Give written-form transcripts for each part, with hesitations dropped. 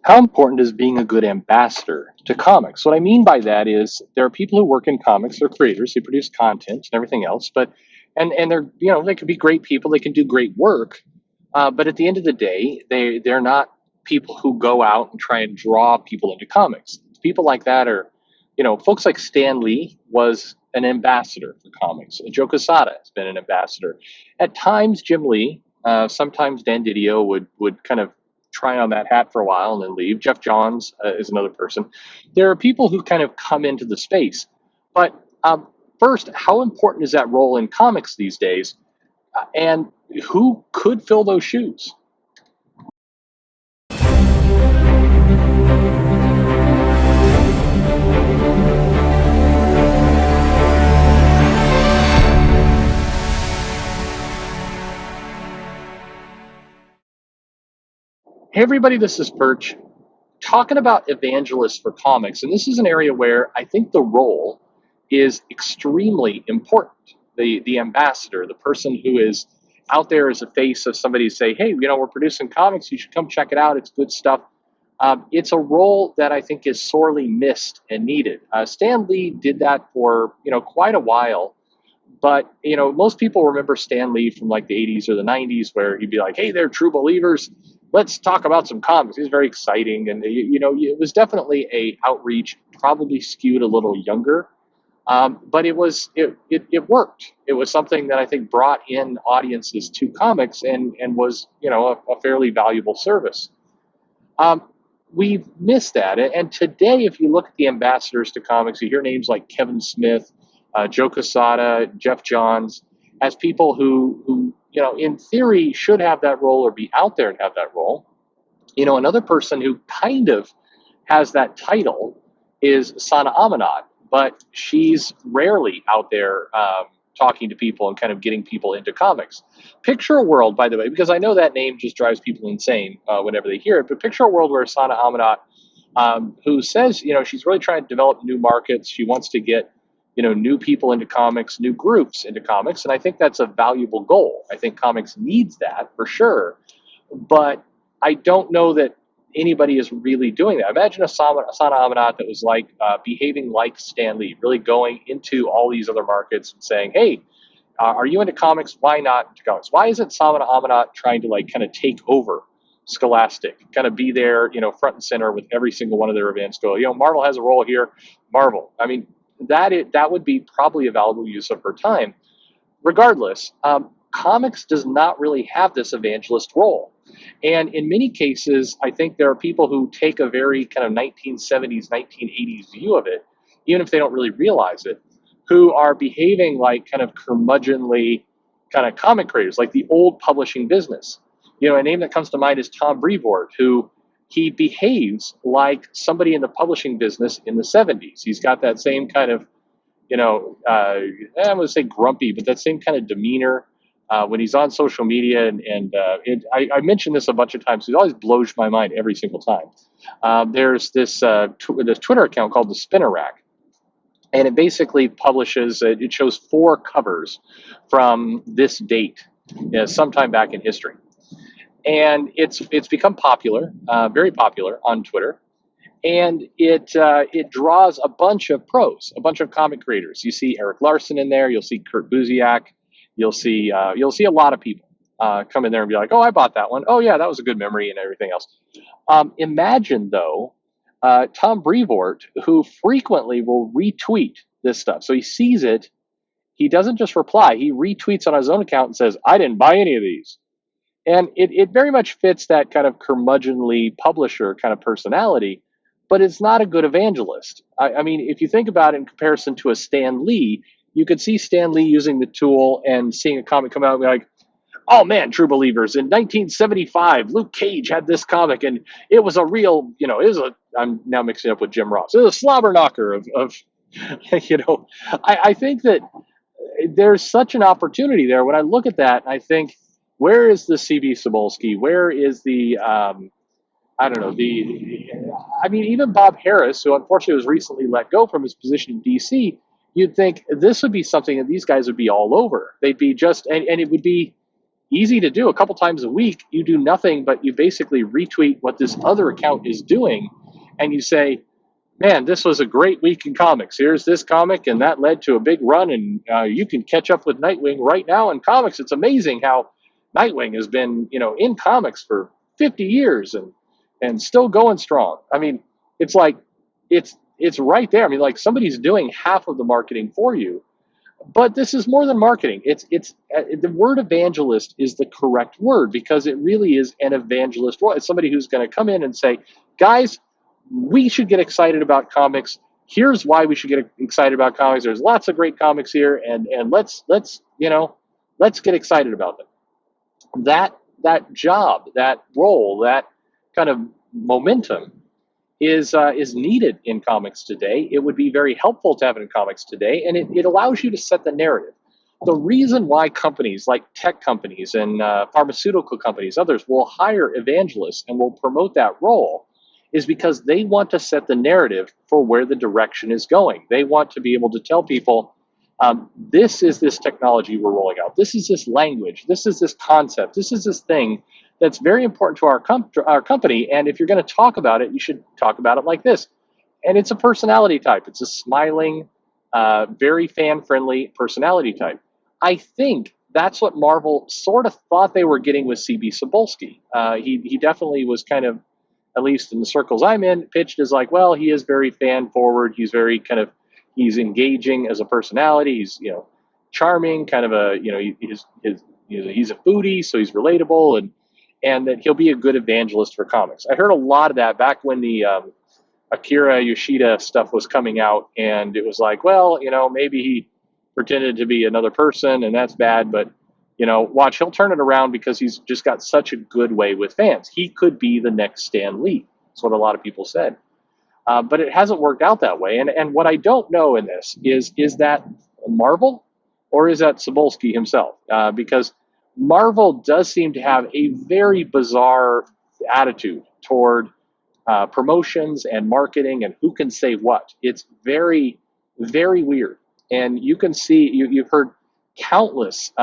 How important is being a good ambassador to comics? What I mean by that is there are people who work in comics, they're creators, they produce content and everything else, but and they're they could be great people, they can do great work, but at the end of the day, they're not people who go out and try and draw people into comics. People like that are, folks like Stan Lee was an ambassador for comics. Joe Quesada has been an ambassador. At times, Jim Lee, sometimes Dan Didio would kind of try on that hat for a while and then leave. Jeff Johns is another person. There are people who kind of come into the space, but first, how important is that role in comics these days? And who could fill those shoes? Hey, everybody, this is Perch talking about evangelists for comics. And this is an area where I think the role is extremely important. The ambassador, the person who is out there as a face of somebody say, hey, we're producing comics. You should come check it out. It's good stuff. It's a role that I think is sorely missed and needed. Stan Lee did that for quite a while, but most people remember Stan Lee from like the 80s or the 90s, where he'd be like, "Hey, they're true believers. Let's talk about some comics." He was very exciting, and it was definitely a outreach, probably skewed a little younger, but it worked. It was something that I think brought in audiences to comics and was a fairly valuable service. Um, we've missed that. And today, if you look at the ambassadors to comics, you hear names like Kevin Smith, Joe Quesada, Jeff Johns, as people who in theory should have that role or be out there and have that role. Another person who kind of has that title is Sana Amanat, but she's rarely out there talking to people and kind of getting people into comics. Picture a world, by the way, because I know that name just drives people insane whenever they hear it, but picture a world where Sana Amanat, who says, she's really trying to develop new markets. She wants to get, new people into comics, new groups into comics. And I think that's a valuable goal. I think comics needs that for sure. But I don't know that anybody is really doing that. Imagine a Sana Amanat that was like behaving like Stan Lee, really going into all these other markets and saying, hey, are you into comics? Why not into comics? Why isn't Sana Amanat trying to like kind of take over Scholastic, kind of be there, front and center with every single one of their events? Go, Marvel has a role here. Marvel. I mean, that would be probably a valuable use of her time. Regardless, comics does not really have this evangelist role. And in many cases, I think there are people who take a very kind of 1970s, 1980s view of it, even if they don't really realize it, who are behaving like kind of curmudgeonly kind of comic creators, like the old publishing business. A name that comes to mind is Tom Brevoort, who he behaves like somebody in the publishing business in the 70s. He's got that same kind of, I'm going to say grumpy, but that same kind of demeanor when he's on social media. I mentioned this a bunch of times. It always blows my mind every single time. There's this Twitter account called the Spinner Rack, and it basically publishes, it shows 4 covers from this date, sometime back in history. And it's become popular, very popular on Twitter. And it draws a bunch of pros, a bunch of comic creators. You see Eric Larson in there. You'll see Kurt Busiek. You'll see a lot of people come in there and be like, "Oh, I bought that one. Oh, yeah, that was a good memory," and everything else. Imagine though, Tom Brevoort, who frequently will retweet this stuff. So he sees it. He doesn't just reply. He retweets on his own account and says, "I didn't buy any of these." And it very much fits that kind of curmudgeonly publisher kind of personality, but it's not a good evangelist. I mean, if you think about it in comparison to a Stan Lee, you could see Stan Lee using the tool and seeing a comic come out and be like, "Oh man, true believers, in 1975, Luke Cage had this comic and it was a real, I'm now mixing it up with Jim Ross. It was a slobber knocker of I think that there's such an opportunity there. When I look at that, I think, where is the CB Cebulski? Where is the I don't know, I mean, even Bob Harris, who unfortunately was recently let go from his position in DC, you'd think this would be something that these guys would be all over. They'd be just, and it would be, easy to do. A couple times a week, you do nothing but you basically retweet what this other account is doing, and you say, man, this was a great week in comics. Here's this comic, and that led to a big run, and you can catch up with Nightwing right now in comics. It's amazing how Nightwing has been, in comics for 50 years and still going strong. I mean, it's like it's right there. I mean, like somebody's doing half of the marketing for you. But this is more than marketing. It's the word evangelist is the correct word because it really is an evangelist role. It's somebody who's going to come in and say, guys, we should get excited about comics. Here's why we should get excited about comics. There's lots of great comics here, and let's get excited about them. That job, that role, that kind of momentum is needed in comics today. It would be very helpful to have it in comics today, and it allows you to set the narrative. The reason why companies like tech companies and pharmaceutical companies, others, will hire evangelists and will promote that role is because they want to set the narrative for where the direction is going. They want to be able to tell people, this is this technology we're rolling out. This is this language. This is this concept. This is this thing that's very important to our company. And if you're going to talk about it, you should talk about it like this. And it's a personality type. It's a smiling, very fan-friendly personality type. I think that's what Marvel sort of thought they were getting with CB Cebulski. He definitely was kind of, at least in the circles I'm in, pitched as like, well, he is very fan-forward. He's very he's engaging as a personality. He's, charming, kind of a, he's a foodie, so he's relatable, and that he'll be a good evangelist for comics. I heard a lot of that back when the Akira Yoshida stuff was coming out, and it was like, well, maybe he pretended to be another person, and that's bad, but, watch, he'll turn it around because he's just got such a good way with fans. He could be the next Stan Lee. That's what a lot of people said. But it hasn't worked out that way. And what I don't know in this is that Marvel or is that Cebulski himself? Because Marvel does seem to have a very bizarre attitude toward promotions and marketing and who can say what. It's very, very weird. And you can see, you've heard countless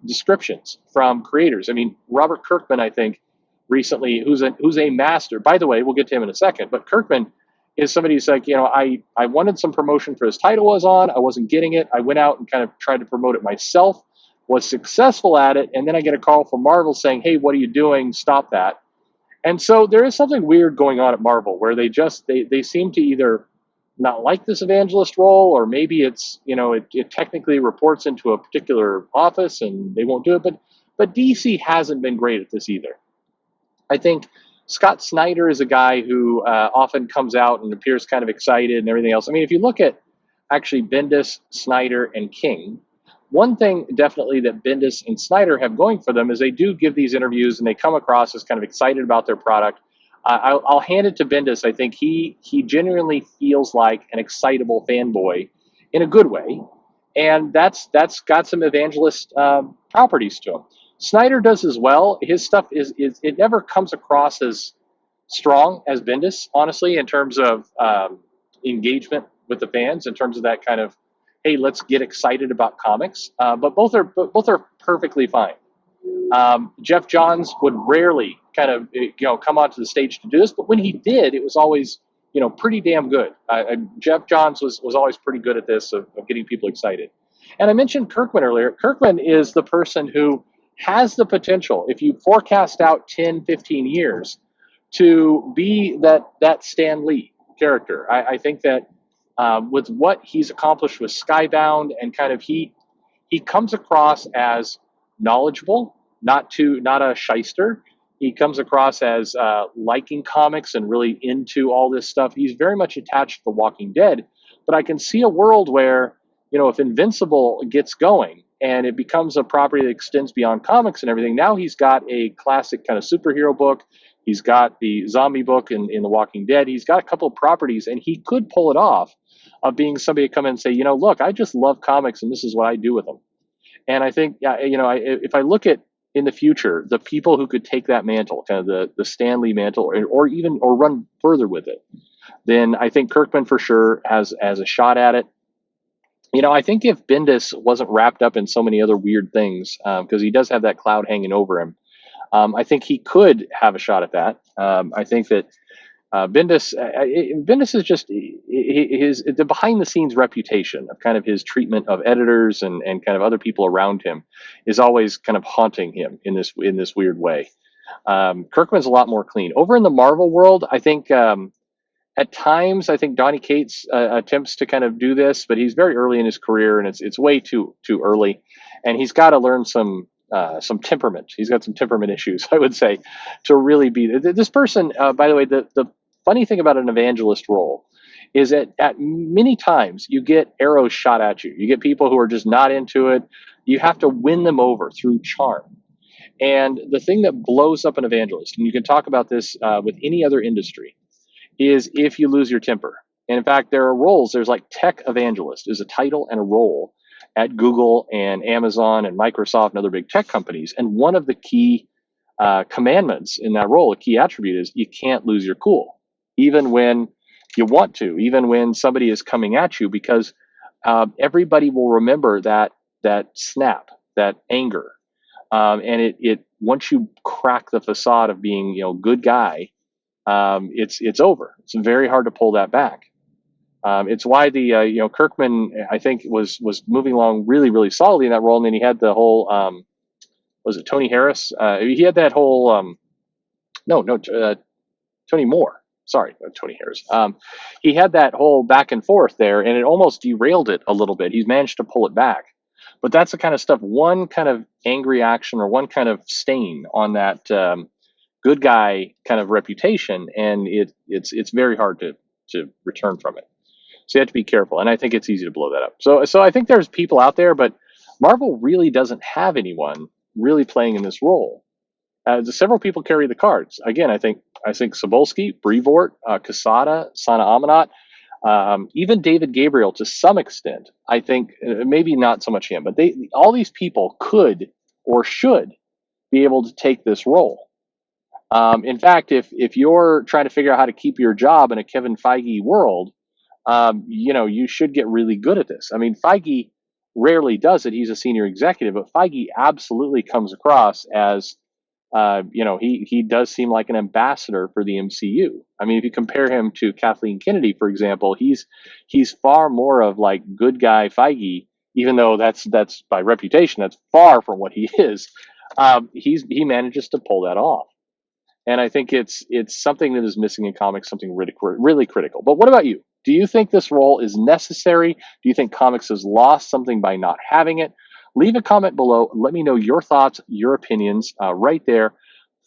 descriptions from creators. I mean, Robert Kirkman, I think, recently, who's a master. By the way, we'll get to him in a second, but Kirkman is somebody who's like, I wanted some promotion for his title was on. I wasn't getting it. I went out and kind of tried to promote it myself, was successful at it, and then I get a call from Marvel saying, hey, what are you doing? Stop that. And so there is something weird going on at Marvel where they seem to either not like this evangelist role, or maybe it's, it technically reports into a particular office and they won't do it. But DC hasn't been great at this either. I think Scott Snyder is a guy who often comes out and appears kind of excited and everything else. I mean, if you look at actually Bendis, Snyder, and King, one thing definitely that Bendis and Snyder have going for them is they do give these interviews and they come across as kind of excited about their product. I'll hand it to Bendis. I think he genuinely feels like an excitable fanboy in a good way, and that's got some evangelist properties to him. Snyder does as well. His stuff is it never comes across as strong as Bendis, honestly, in terms of engagement with the fans, in terms of that kind of, hey, let's get excited about comics. But both are perfectly fine. Jeff Johns would rarely kind of come onto the stage to do this, but when he did, it was always pretty damn good. Jeff Johns was always pretty good at this of getting people excited. And I mentioned Kirkman earlier. Kirkman is the person who has the potential, if you forecast out 10, 15 years, to be that Stan Lee character. I think that with what he's accomplished with Skybound and kind of he comes across as knowledgeable, not a shyster. He comes across as liking comics and really into all this stuff. He's very much attached to The Walking Dead, but I can see a world where, if Invincible gets going and it becomes a property that extends beyond comics and everything, now he's got a classic kind of superhero book. He's got the zombie book in The Walking Dead. He's got a couple of properties, and he could pull it off of being somebody to come in and say, look, I just love comics, and this is what I do with them. And I think, if I look at in the future, the people who could take that mantle, kind of the Stan Lee mantle, or run further with it, then I think Kirkman for sure has a shot at it. I think if Bendis wasn't wrapped up in so many other weird things, because he does have that cloud hanging over him, I think he could have a shot at that. I think that Bendis is just his the behind the scenes reputation of kind of his treatment of editors and kind of other people around him is always kind of haunting him in this weird way. Kirkman's a lot more clean over in the Marvel world. I think at times I think Donny Cates attempts to kind of do this, but he's very early in his career and it's way too early, and he's got to learn some temperament. He's got some temperament issues, I would say, to really be this person. By the way, the funny thing about an evangelist role is that at many times you get arrows shot at you. You get people who are just not into it. You have to win them over through charm. And the thing that blows up an evangelist, and you can talk about this with any other industry, is if you lose your temper. And in fact, there are roles. There's like tech evangelist is a title and a role at Google and Amazon and Microsoft and other big tech companies. And one of the key commandments in that role, a key attribute, is you can't lose your cool, even when you want to, even when somebody is coming at you, because everybody will remember that snap, that anger, and it once you crack the facade of being good guy, it's over. It's very hard to pull that back. It's why the Kirkman, I think, was moving along really solidly in that role, and then he had the whole was it Tony Harris? He had that whole no, Tony Moore. Sorry, Tony Harris. He had that whole back and forth there, and it almost derailed it a little bit. He's managed to pull it back, but that's the kind of stuff. One kind of angry action or one kind of stain on that good guy kind of reputation, and it's very hard to return from it. So you have to be careful, and I think it's easy to blow that up. So I think there's people out there, but Marvel really doesn't have anyone really playing in this role. Several people carry the cards. Again, I think Sobolski, Brevoort, Quesada, Sana Amanat, even David Gabriel to some extent. I think maybe not so much him, but all these people could or should be able to take this role. In fact, if you're trying to figure out how to keep your job in a Kevin Feige world, you should get really good at this. I mean, Feige rarely does it. He's a senior executive, but Feige absolutely comes across as, he does seem like an ambassador for the MCU. I mean, if you compare him to Kathleen Kennedy, for example, he's far more of like good guy Feige, even though that's by reputation, that's far from what he is. He manages to pull that off. And I think it's something that is missing in comics, something really critical. But what about you? Do you think this role is necessary? Do you think comics has lost something by not having it? Leave a comment below. Let me know your thoughts, your opinions right there.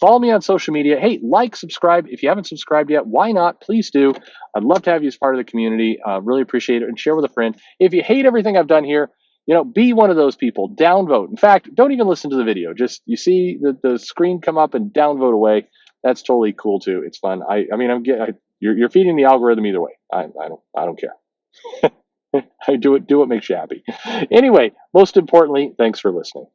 Follow me on social media. Hey, like, subscribe. If you haven't subscribed yet, why not? Please do. I'd love to have you as part of the community. Really appreciate it. And share with a friend. If you hate everything I've done here, be one of those people. Downvote. In fact, don't even listen to the video. Just you see the screen come up and downvote away. That's totally cool too. It's fun. You're feeding the algorithm either way. I don't care. I do what makes you happy. Anyway, most importantly, thanks for listening.